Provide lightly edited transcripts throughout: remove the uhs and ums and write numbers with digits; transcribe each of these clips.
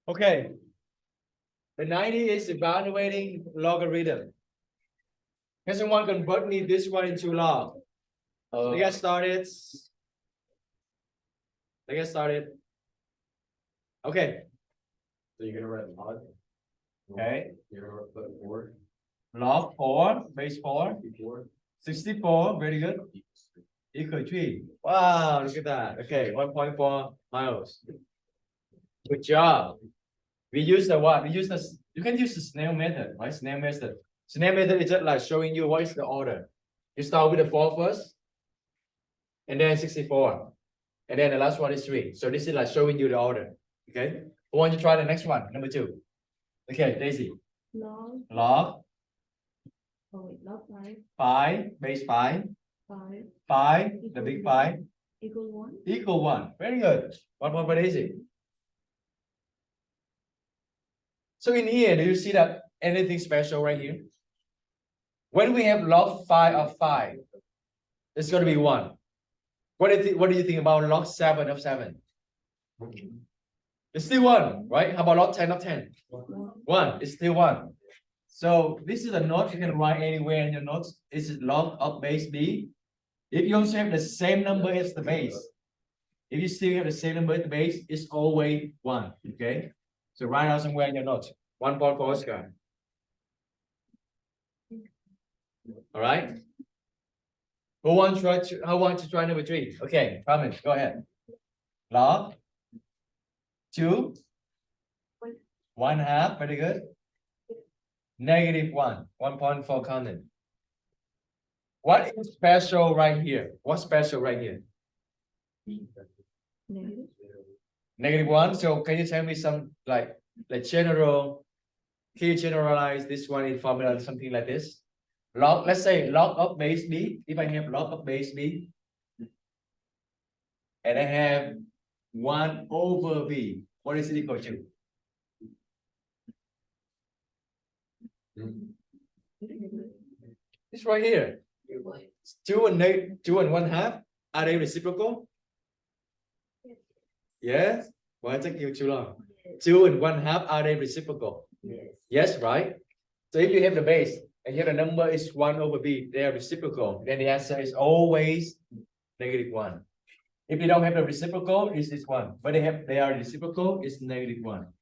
Okay. The 90 is evaluating logarithm. Can someone convert me this one into log? Let's get started. Let's get started. Okay. So you're gonna write log. Okay. You're gonna put 4. Log 4, base 4. 64. 64, very good. Equal 3. Wow, look at that. Okay, 1.4 miles. Good job. We use the what? We use the, you can use the snail method, right? Snail method. Snail method is just like showing you what is the order. You start with the 4 first, and then 64. And then the last one is 3. So this is like showing you the order. Okay. Who want to try the next one? Number 2. Okay, Daisy. Log. Log. Oh wait, log 5. 5, base 5. 5 5, the big 5. equal 1. Equal 1. Very good. 1 point for Daisy. So in here, do you see that anything special right here? When we have log 5 of 5, it's going to be 1. What do you think about log 7 of 7? It's still 1, right? How about log 10 of 10? 1. It's still 1. So this is a note you can write anywhere in your notes. This is log of base b. If you also have the same number as the base, if you still have the same number as the base, it's always 1. Okay? So write out somewhere in your notes. 1 point for Oscar. All right. Who want to try number 3? Okay, Carmen, go ahead. Log 2, 1/2, very good. -1, 1 point for Carmen. What is special right here? What's special right here? Negative. -1. So can you tell me some like general? Can you generalize this one in formula something like this? Log, let's say log of base b. If I have log of base b, and I have 1 over b, what is it equal to? It's right here. 2 and 1/2. Are they reciprocal? Yes. Why take you too long? 2 and 1/2, are they reciprocal? Yes. Yes, right? So if you have the base and here the number is 1 over b, they are reciprocal, then the answer is always -1. If you don't have the reciprocal, it's 1. But they are reciprocal, it's -1.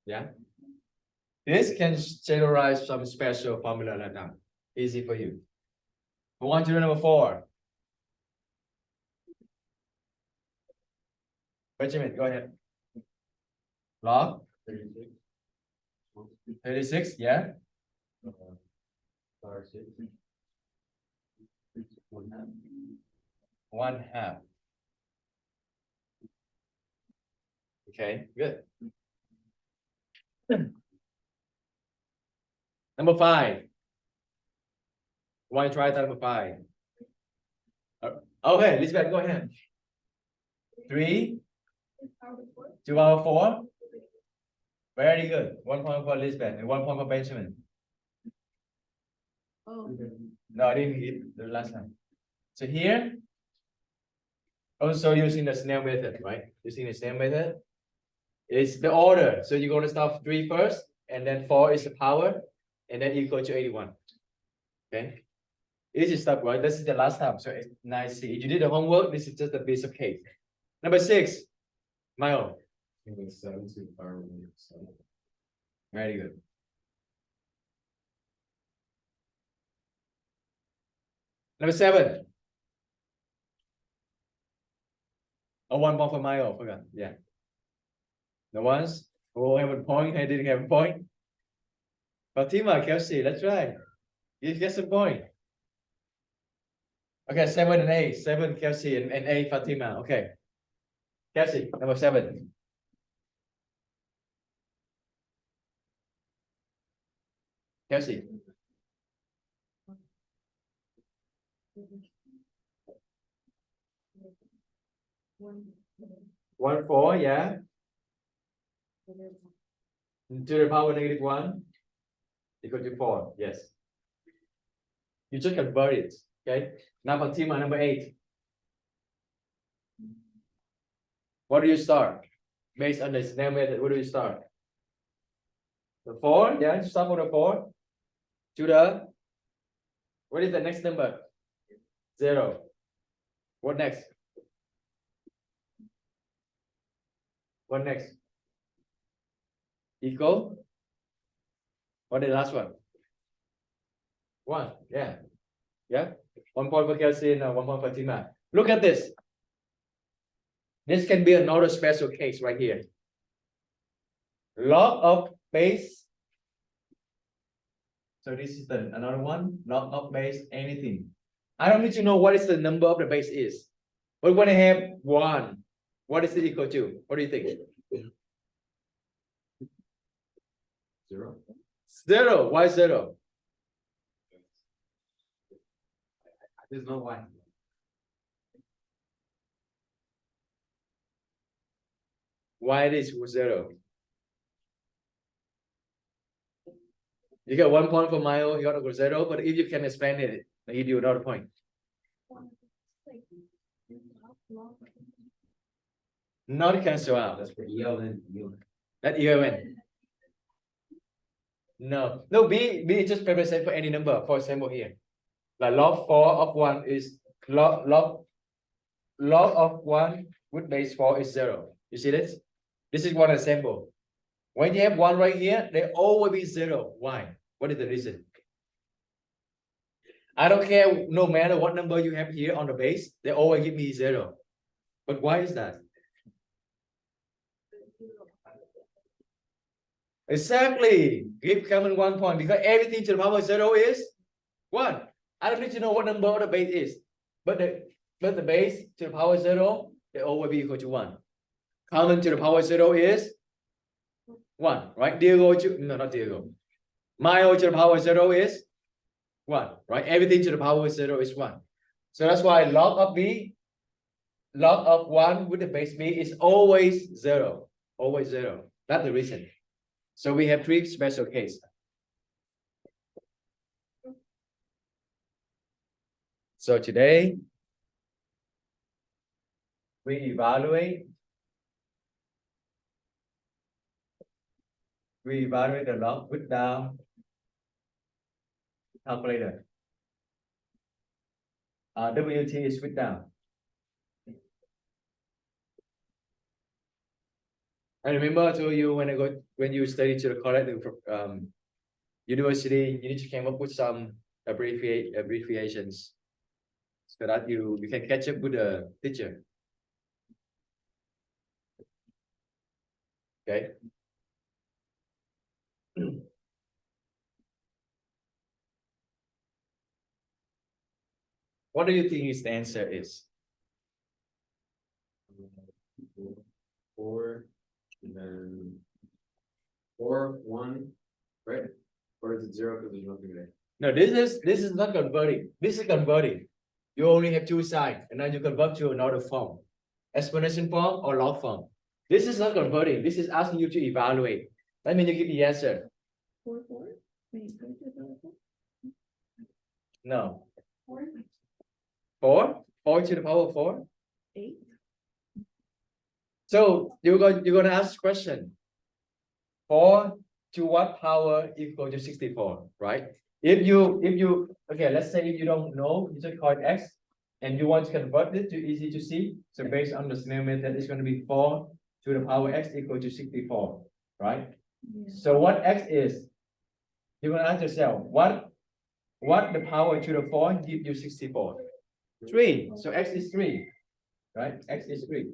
Yeah. This can generalize some special formula like that. Easy for you. Who want to do number 4? Benjamin, go ahead. Log 36. 36, yeah. 6. 1/2. 1/2. Okay, good. Number 5. Want to try that number 5? Okay, Lisbeth, go ahead. 3, 2/4. Very good. 1 point for Lisbeth and 1 point for Benjamin. Oh. No, I didn't hit the last time. So here, also using the snail method, right? Using the snail method, it's the order. So you're going to start 3 first, and then 4 is the power, and then equal to 81. Okay? Easy stuff, right? This is the last time. So it's nice. If you did the homework, this is just a piece of cake. Number 6, Mile. 7 to the power of 7. Very good. Number 7. Oh, 1 more for Mile. Forgot. Yeah. The ones who have a point, I didn't have a point. Fatima, Kelsey, let's try. You get some point. Okay, 7 and 8. 7 Kelsey and 8 Fatima. Okay. Kelsey, number 7. Kelsey. 1, 4, yeah. To the power -1 equal to 4. Yes. You just convert it. Okay. Now Fatima, number 8. What do you start? Based on the Snell method, what do you start? The 4, yeah, you start from the 4 to the, what is the next number? 0. What next? What next? Equal? What is the last one? 1, yeah. Yeah, 1 point per Kelvin, 1 point per Tima. Look at this. This can be another special case right here. Log of base. So this is the another one. Log of base anything. I don't need to know what is the number of the base is. But when I have 1, what is it equal to? What do you think? 0. 0. Why 0? There's no why. Why it is 0? You get 1 point for mile, you got to go 0, but if you can expand it, I give you another point. Not cancel out. That's for ELN. That ELN. No, B is just represent for any number. For example, here, like log 4 of 1 is log of 1 with base 4 is 0. You see this? This is one example. When you have 1 right here, they always be 0. Why? What is the reason? I don't care, no matter what number you have here on the base, they always give me 0. But why is that? Exactly. Give common 1 point because everything to the power 0 is 1. I don't need to know what number the base is, but the base to the power 0, they always be equal to 1. Common to the power 0 is 1, right? Diagonal to, no, not diagonal. Mile to the power 0 is 1, right? Everything to the power 0 is 1. So that's why log of B, log of 1 with the base B is always 0. Always 0. That's the reason. So we have 3 special cases. So today, we evaluate the log with down calculator. WT is with down. I remember I told you when you study to the college university, you need to come up with some abbreviations so that you can catch up with the teacher. Okay. What do you think is the answer is? 4, and then 4, 1, right? Or is it 0 because there's nothing there? No, this is not converting. This is converting. You only have 2 sides, and then you convert to another form, exponential form or log form. This is not converting. This is asking you to evaluate. That means you give the answer. 4, 4. Wait, go to the 4. No. 4, 4? 4 to the power of 4? 8. So you're gonna ask question. 4 to what power equal to 64, right? If you okay, let's say if you don't know, you just call it x, and you want to convert it to easy to see. So based on the Snell method, it's going to be 4 to the power x equal to 64, right? Yeah. So what x is? You're gonna ask yourself, what the power to the 4 give you 64? 3. So x is 3, right? X is 3.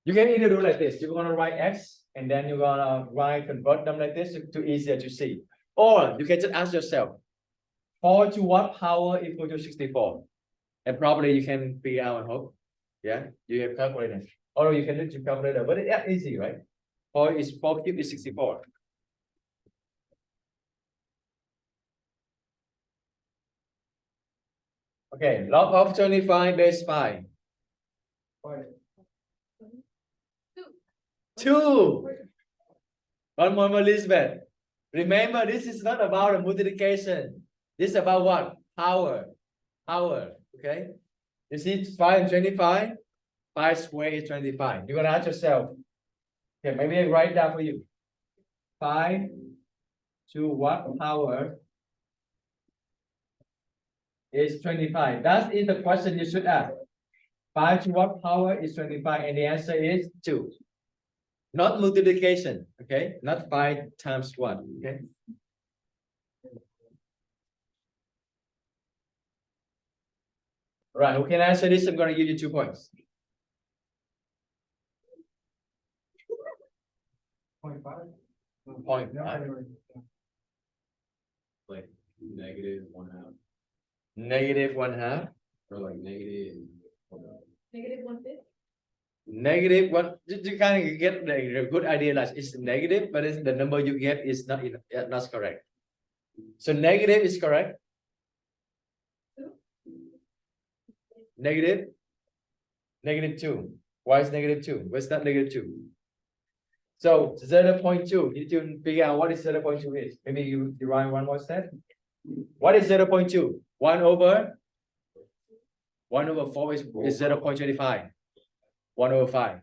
You can either do like this. You're gonna write x, and then you're gonna convert them like this to easier to see. Or you can just ask yourself, 4 to what power equal to 64? And probably you can figure out, I hope. Yeah, you have calculator. Or you can do your calculator, but it's easy, right? 4 cubed is 64. Okay, log of 25 base 5. 2. One more, Elizabeth. Remember, this is not about a multiplication. This is about what? Power. Okay? You see 5 and 25? 5 squared is 25. You're gonna ask yourself, okay, maybe I write down for you. 5 to what power is 25? That is the question you should ask. 5 to what power is 25? And the answer is 2. Not multiplication, okay? Not 5 times 1, okay? Right, who can answer this? I'm gonna give you 2 points. 0.5. 0.5. Like negative 1/2, Negative 1/2. or like negative. Negative 1/5. Negative one, you kind of get the good idea that it's negative, but it's the number you get is not correct. So negative is correct. Negative. -2. Why is -2? Where's that -2? So 0.2, you need to figure out what is 0.2 is. Maybe you derive one more step. What is 0.2? 1 over 4 is 0.25. 1 over 5.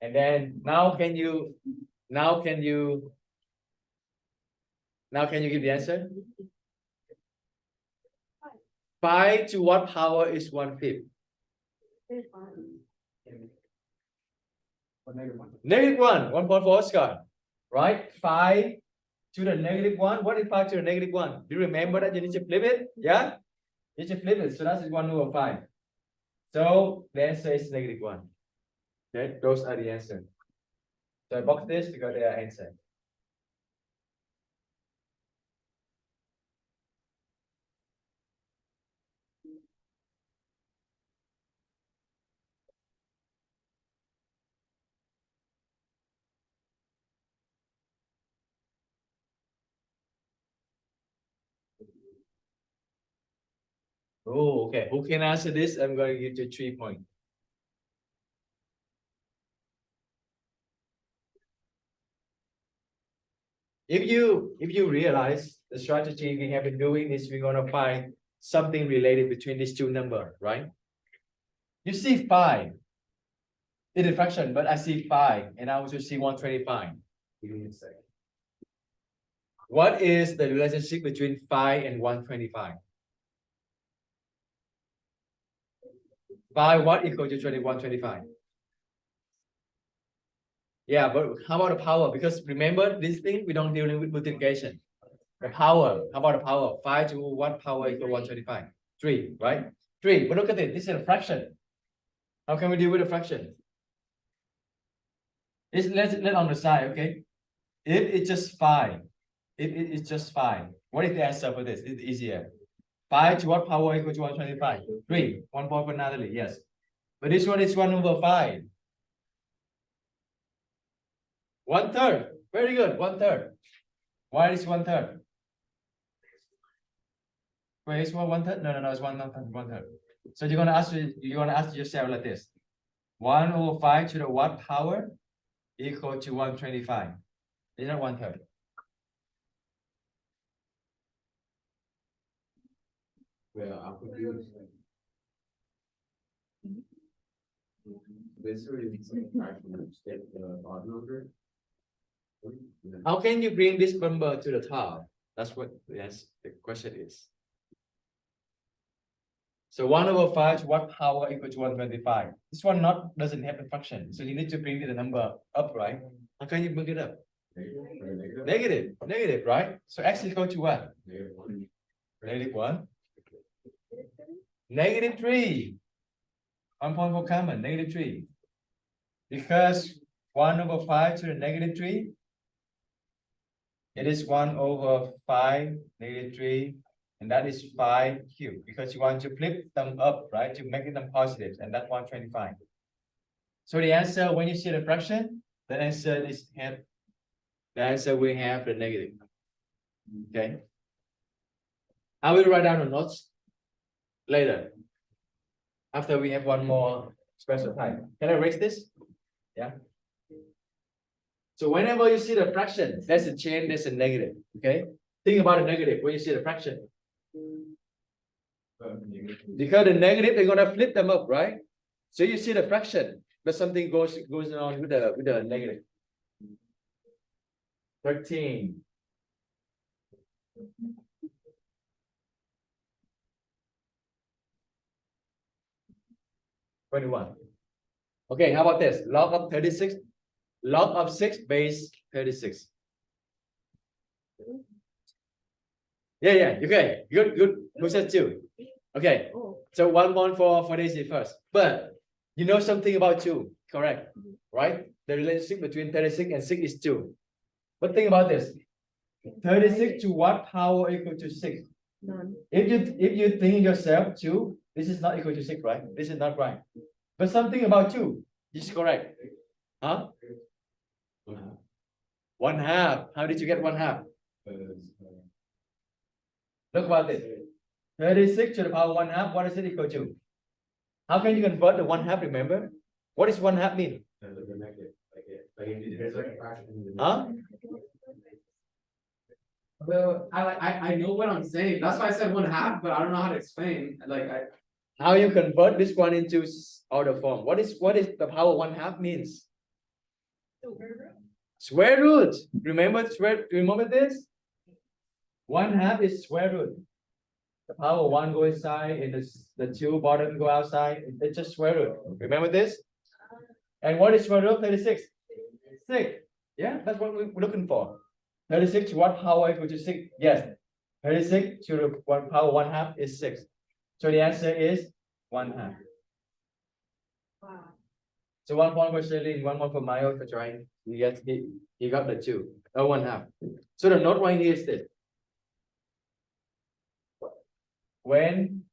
And then now can you give the answer? 5 to what power is 1/5? -1, 1.4 squared, right? 5 to the -1. What is 5 to the -1? Do you remember that you need to flip it? Yeah? You need to flip it. So that's 1 over 5. So the answer is -1. Okay, those are the answers. So I box this because they are answer. Oh, okay. Who can answer this? I'm going to give you 3 points. If you realize the strategy we have been doing is we're gonna find something related between these two numbers, right? You see 5 in the fraction, but I see 5 and I also see 125. Give me a second. What is the relationship between 5 and 125? 5 what equal to 125? Yeah, but how about the power? Because remember this thing, we don't deal with multiplication. The power, how about the power? 5 to what power equal 125? 3, right? 3, but look at it, this is a fraction. How can we deal with a fraction? Let's let on the side, okay? If it's just 5, if it's just 5, what is the answer for this? It's easier. 5 to what power equal to 125? 3, 1 point for Natalie, yes. But this one is 1 over 5. 1/3. Very good, 1/3. Why is 1/3? Wait, it's 1/3? No, it's 1/3. So you're gonna ask yourself like this: 1 over 5 to the what power equal to 125? It's not 1/3. Yeah, I'm confused. Basically, it's like fraction step the odd number. How can you bring this number to the top? That's what the question is. So 1 over 5 to what power equal to 125? This one doesn't have a function, so you need to bring the number up, right? How can you bring it up? Negative, right? So x is equal to what? -1. -1. -3. 1 point for common, -3. Because 1 over 5 to the -3, it is 1 over 5 -3, and that is 5 cubed, because you want to flip them up, right? To make them positives, and that's 125. So the answer, when you see the fraction, the answer we have the negative. Okay. I will write down the notes later, after we have one more special time. Can I erase this? Yeah. So whenever you see the fraction, there's a chain, there's a negative. Okay. Think about a negative when you see the fraction. Because the negative, they're gonna flip them up, right? So you see the fraction, but something goes on with the negative. 13. $21. Okay, how about this? Log of 36. Log of 6 base 36. Yeah, okay. Good. Who said 2? Okay. Oh. So 1 point for Daisy first. But you know something about 2, correct? Right? The relationship between 36 and 6 is 2. But think about this. 36 to what power equal to 6? None. If you think yourself 2, this is not equal to 6, right? This is not right. But something about 2 is correct. Huh? 1/2. How did you get 1/2? Look about this. 36 to the power 1/2. What is it equal to? How can you convert the 1/2? Remember? What does 1/2 mean? Huh? Well, I know what I'm saying. That's why I said 1/2, but I don't know how to explain. How you convert this one into other form? What is the power 1/2 means? Square root. Remember this? 1/2 is square root. The power 1 go inside and the 2 bottom go outside. It's just square root. Remember this? And what is square root of 36? 6. Yeah, that's what we're looking for. 36 to what power equal to 6? Yes. 36 to the power 1/2 is 6. So the answer is 1/2. Wow. So 1 point for Shirley, 1 point for Mayo for trying. He got the 2. 1/2. So the note right here is this. When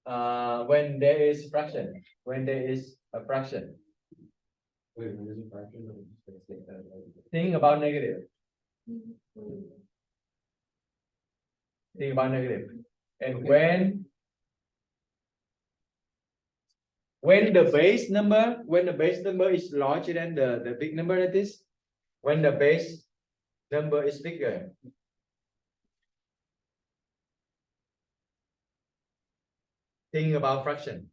there is fraction, when there is a fraction, think about negative. Think about negative. And when the base number is larger than the big number like this, when the base number is bigger, think about fraction.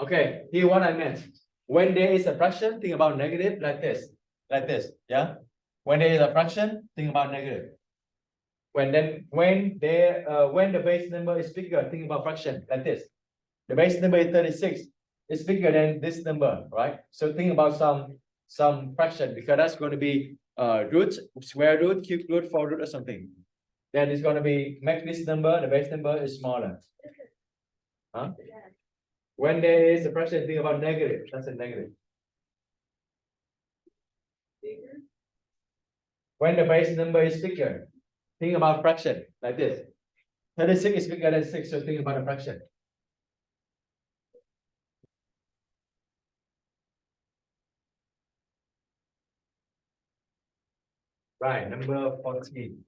Okay, here what I meant. When there is a fraction, think about negative like this, yeah. When there is a fraction, think about negative. When the base number is bigger, think about fraction like this. The base number is 36. It's bigger than this number, right? So think about some fraction, because that's going to be root, square root, cube root, 4 root or something. Then it's going to be make this number, the base number is smaller. Huh? When there is a fraction, think about negative. That's a negative. When the base number is bigger, think about fraction like this. 36 is bigger than 6, so think about a fraction. Right, number 14.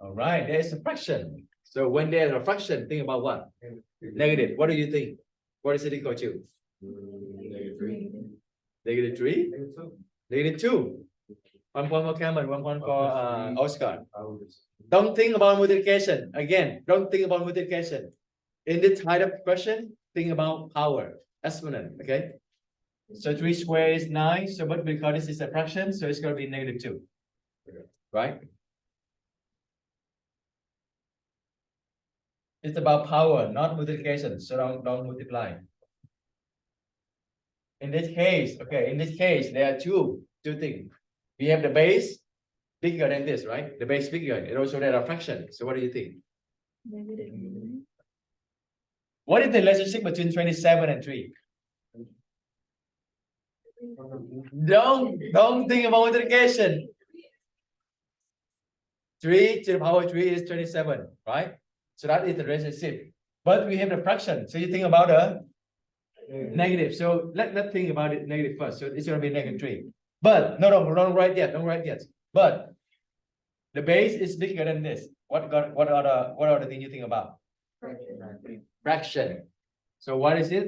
All right, there's a fraction. So when there's a fraction, think about what? Negative. What do you think? What is it equal to? -3. -3? -2. 1 point for Cameron, 1 point for Oscar. Don't think about multiplication. Again, don't think about multiplication. In this type of question, think about power, exponent, okay? So 3 squared is 9, so but because this is a fraction, so it's going to be -2, right? It's about power, not multiplication, so don't multiply. In this case, there are two things. We have the base bigger than this, right? The base bigger, and also there are fractions. So what do you think? Negative. What is the relationship between 27 and 3? Don't think about multiplication. 3 to the power 3 is 27, right? So that is the relationship. But we have the fraction. So you think about the negative. So let's think about it negative first. So it's going to be -3. But no, don't write yet. Don't write yet. But the base is bigger than this. What are the things you think about? Fraction. So what is it?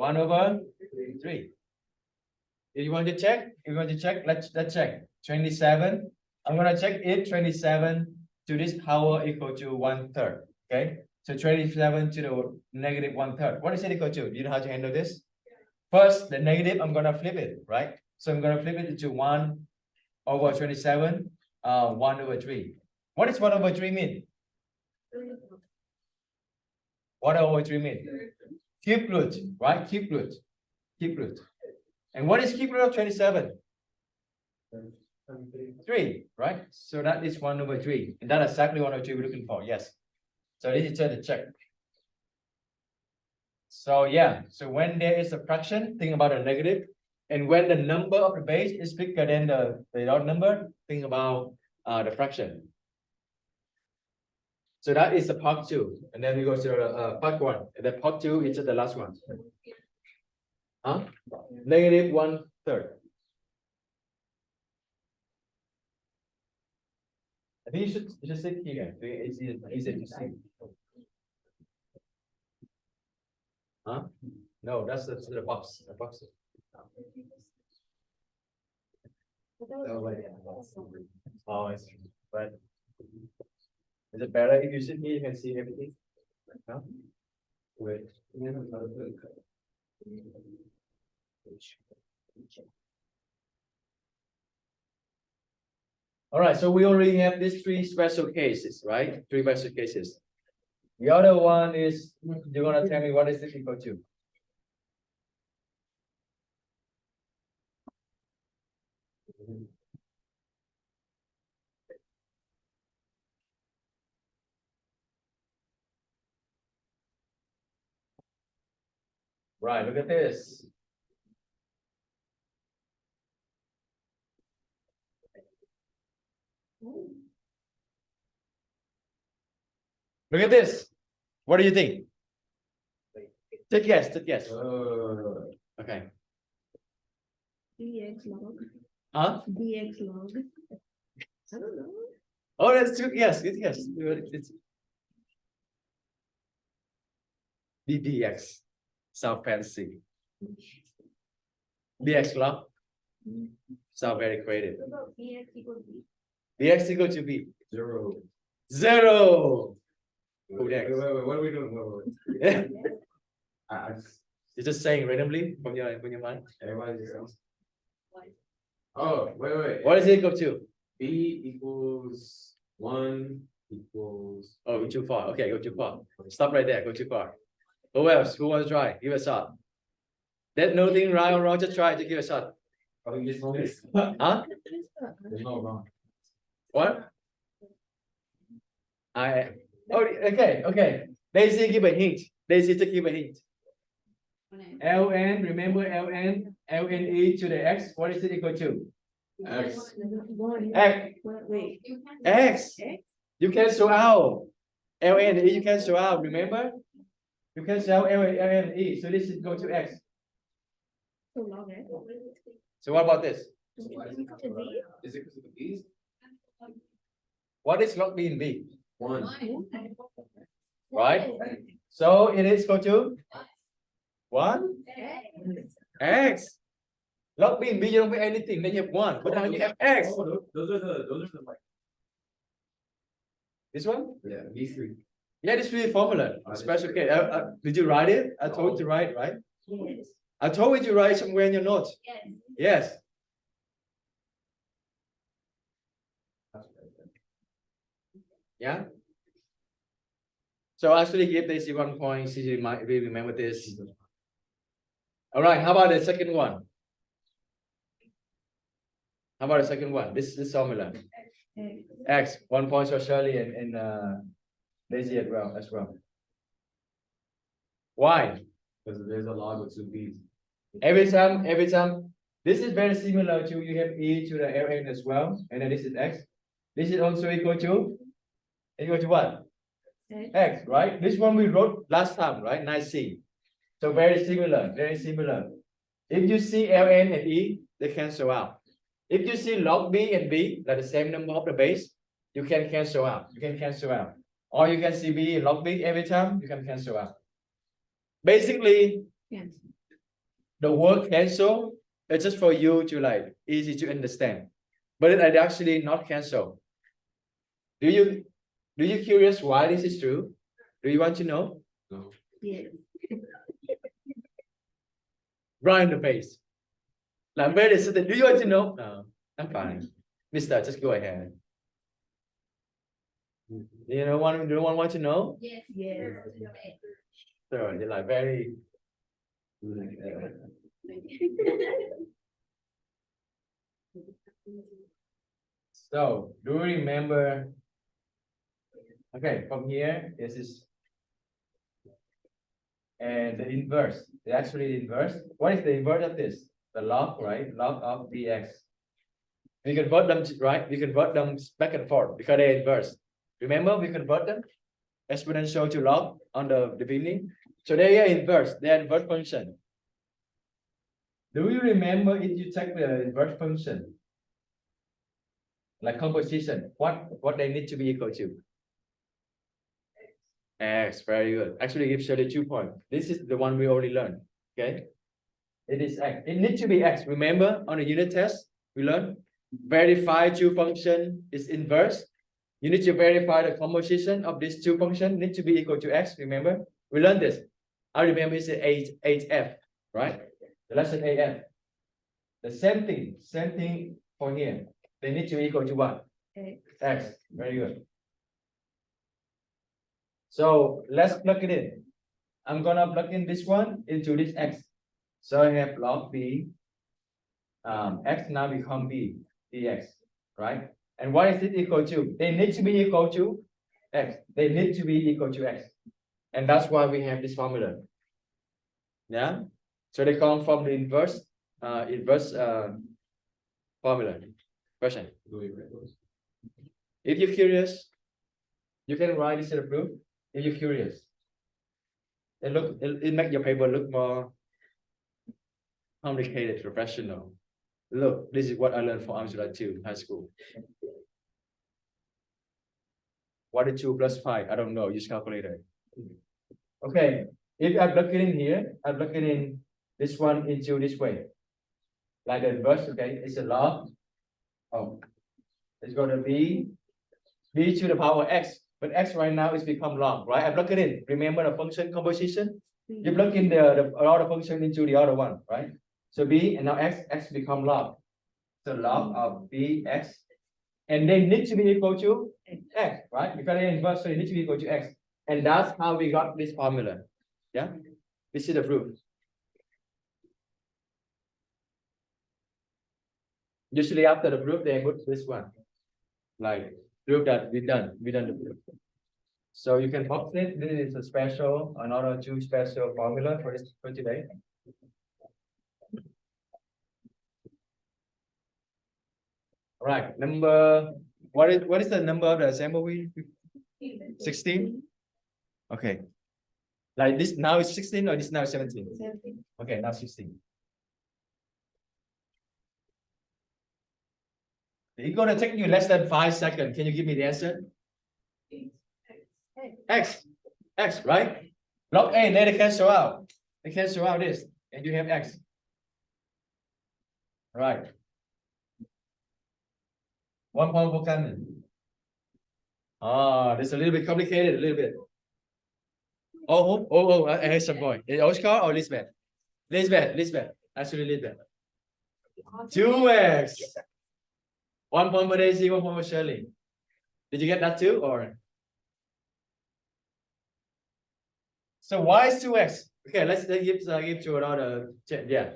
1 over 3. If you want to check, let's check. 27. I'm gonna check it. 27 to this power equal to 1/3. Okay. So 27 to the negative 1/3. What is it equal to? Do you know how to handle this? First, the negative, I'm gonna flip it, right? So I'm gonna flip it into 1 over 27, 1 over 3. What does 1 over 3 mean? 1 over 3 mean? Cube root, right? Cube root. Cube root. And what is cube root of 27? 3, right? So that is 1 over 3. And that's exactly 1 over 3 we're looking for. Yes. So this is just a check. So yeah, so when there is a fraction, think about a negative. And when the number of the base is bigger than the odd number, think about the fraction. So that is the part 2. And then we go to part 1. And then part 2 is just the last one. Huh? Negative 1/3. I think you should sit here. It's easier to see. Huh? No, that's the box. The box. Oh, I see. But is it better if you sit here? You can see everything. Huh? Wait. All right, so we already have these 3 special cases, right? 3 special cases. The other one is, you're gonna tell me what is this equal to? Right, look at this. Look at this. What do you think? Take guess, take guess. Okay. dx log. Huh? Dx log. I don't know. Oh, that's true. Yes, it's DDX. Sound fancy. DX log. Sound very creative. What about dx equal to b? DX equal to B. 0. 0. Wait, what are we doing? Wait. I just, You're just saying randomly from your mind. everybody just. Oh, wait. What is it equal to? B equals 1 equals. Oh, too far. Okay, go too far. Stop right there. Go too far. Who else? Who wants to try? Give a shot. There's nothing right or wrong. Just try to give a shot. Oh, you just told me. Huh? There's no wrong. What? Oh, okay. Daisy, give a hint. Daisy, just give a hint. Ln, remember Ln e to the x. What is it equal to? X. X. Wait. X. You cancel out. Ln e you cancel out. Remember? You cancel out Ln e. So this is go to x. So log x. So what about this? Is it equal to b? Is it because of the B's? What is log b in b? 1. Right? So it is equal to 1 x. Log b in b you don't put anything. Then you have 1. But now you have x. Oh, those are the like. This one? Yeah, B3. Yeah, this is the formula. Special case. Did you write it? I told you to write, right? Yes. I told you to write somewhere in your notes. Yes. Yeah. So actually give Daisy 1 point. She might remember this. All right. How about the second one? How about the second one? This formula. X 1 point for Shirley and Daisy as well. Why? Because there's a log with 2 B's. Every time. This is very similar to you have e to the ln as well, and then this is x. This is also equal to what? X, right? This one we wrote last time, right? 9c. So very similar. If you see ln and e, they cancel out. If you see log b and b, like the same number of the base, you can cancel out. Or you can see b and log b every time, you can cancel out. Basically, Yes. the word cancel, it's just for you to like easy to understand. But it actually not cancel. Do you curious why this is true? Do you want to know? No. Yes. Right in the face. Like very certain. Do you want to know? No, I'm fine. Mister, just go ahead. You know one do you want to know? Yes. Yes. So you're like very so do you remember? Okay, from here, this is and the inverse. Actually the inverse. What is the inverse of this? The log, right? Log of dx. We convert them, right? We convert them back and forth because they're inverse. Remember, we convert them exponential to log on the beginning. So they are inverse. They are inverse function. Do you remember if you take the inverse function, like composition, what they need to be equal to? X, very good. Actually, gives you the 2 points. This is the one we already learned. Okay, it is X. It needs to be X. Remember on the unit test we learned verify 2 function is inverse. You need to verify the composition of these 2 functions need to be equal to X. Remember we learned this. I remember it's 8F, right? The lesson 8F. The same thing for here. They need to be equal to what? X. Very good. So let's plug it in. I'm gonna plug in this one into this X. So I have log B. X now become B dx, right? And what is it equal to? They need to be equal to X. They need to be equal to X. And that's why we have this formula. Yeah. So they come from the inverse formula. Question. If you're curious, you can write this in the proof. If you're curious, it make your paper look more complicated, professional. Look, this is what I learned from Amsterdam 2 high school. What is 2 plus 5? I don't know. Use calculator. Okay. If I plug it in here, I plug it in this one into this way. Like the inverse, okay? It's a log. Oh, it's going to be b to the power x. But x right now is become log, right? I plug it in. Remember the function composition? You plug in the other function into the other one, right? So b and now x become log. So log of bx. And they need to be equal to x, right? Because they're inverse, so they need to be equal to x. And that's how we got this formula. Yeah? This is the proof. Usually after the proof, they put this one. Like proof that we done the proof. So you can box it. This is a special, another 2 special formula for this for today. All right, what is the number of the assembly? 16. Okay. Like this now is 16 or this now is 17? 17. Okay, now 16. It's gonna take you less than 5 seconds. Can you give me the answer? X, right? Log A, then they cancel out. They cancel out this, and you have X. Right. 1 point for Canon. Ah, this is a little bit complicated, a little bit. I heard some boy. Is Oscar or Lisbeth? Lisbeth. Actually, Lisbeth. 2x. 1 point for Daisy, 1 point for Shirley. Did you get that too, or? So why is 2x? Okay, let's give to another. Yeah.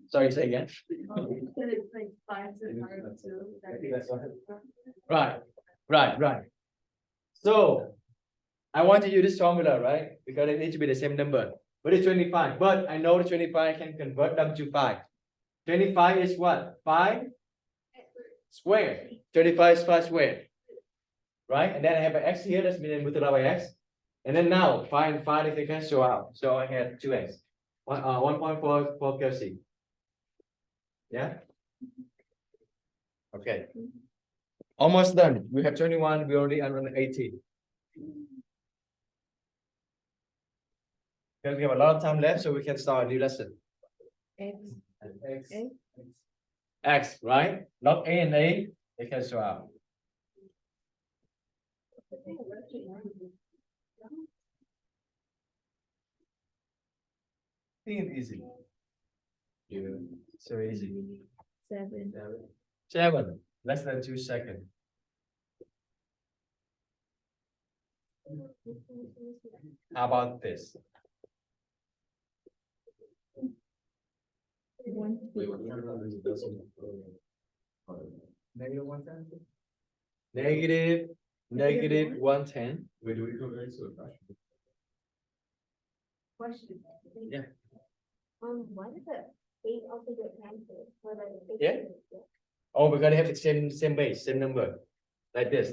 Sorry, say again. Right. So I want to use this formula, right? Because it needs to be the same number. But it's 25. But I know the 25 can convert them to 5. 25 is what? 5 squared. 25 is 5 squared. Right? And then I have an x here, that's been multiplied by x. And then now 5 and 5 they can cancel out. So I have 2x. 1.4 for Kelsey. Yeah? Okay. Almost done. We have 21, we already are on 18. Because we have a lot of time left, so we can start a new lesson. X. X. X. X, right? Log A and A, they cancel out. I think it's easy. Yeah. So easy. 7. 7, less than 2 seconds. How about this? 1. Wait, what? There's a decimal. Negative 110? Negative, negative Negative 110. Wait, do we go back to a fraction? Question. Yeah. Why does it 8 also get cancelled? Or like Yeah. Oh, we're gonna have the same base, same number. Like this.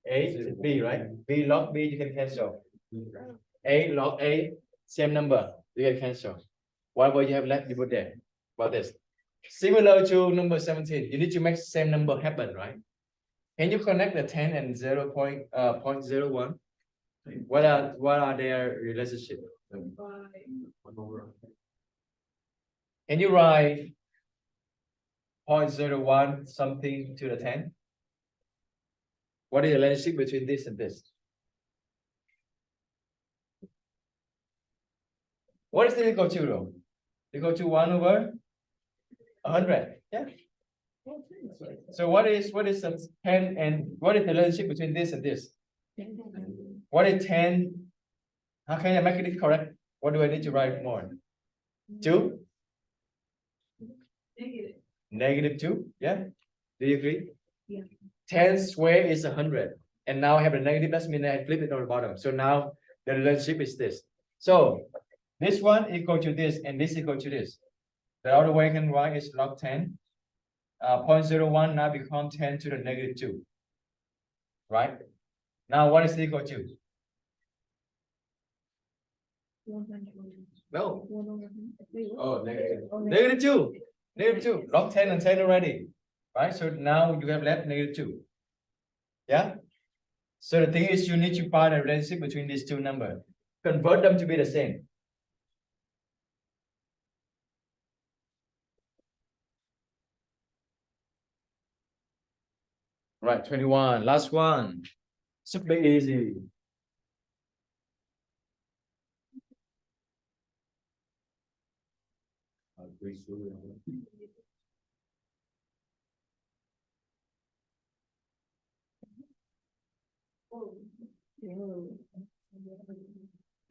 A to B, right? B log B, you can cancel. A log A, same number, you can cancel. Whatever you have left, you put there. About this. Similar to number 17, you need to make same number happen, right? Can you connect the 10 and 0.01? What are their relationship? Can you write 0.01 something to the 10? What is the relationship between this and this? What is it equal to though? Equal to 1 over 100. Yeah. So what is the 10 and what is the relationship between this and this? What is 10? How can I make it correct? What do I need to write more? 2? Negative 2? Yeah. Do you agree? Yeah. 10 square is 100. And now I have a negative, that means I flip it on the bottom. So now the relationship is this. So this one equal to this and this equal to this. The other way I can write is log 10. 0.01 now become 10 to the negative 2. Right? Now what is equal to? No. Oh, negative. Negative 2. Negative 2. Log 10 and 10 already. Right? So now you have left negative 2. Yeah? So the thing is you need to find a relationship between these two numbers. Convert them to be the same. Right, 21. Last one. Super easy.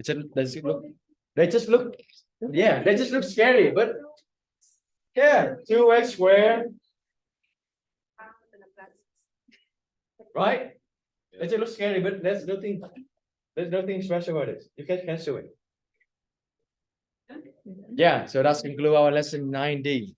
Does it look? They just look. Yeah, they just look scary, but yeah, 2x squared. Right? They just look scary, but there's nothing special about it. You can cancel it. Yeah, so that's conclude our lesson 9D.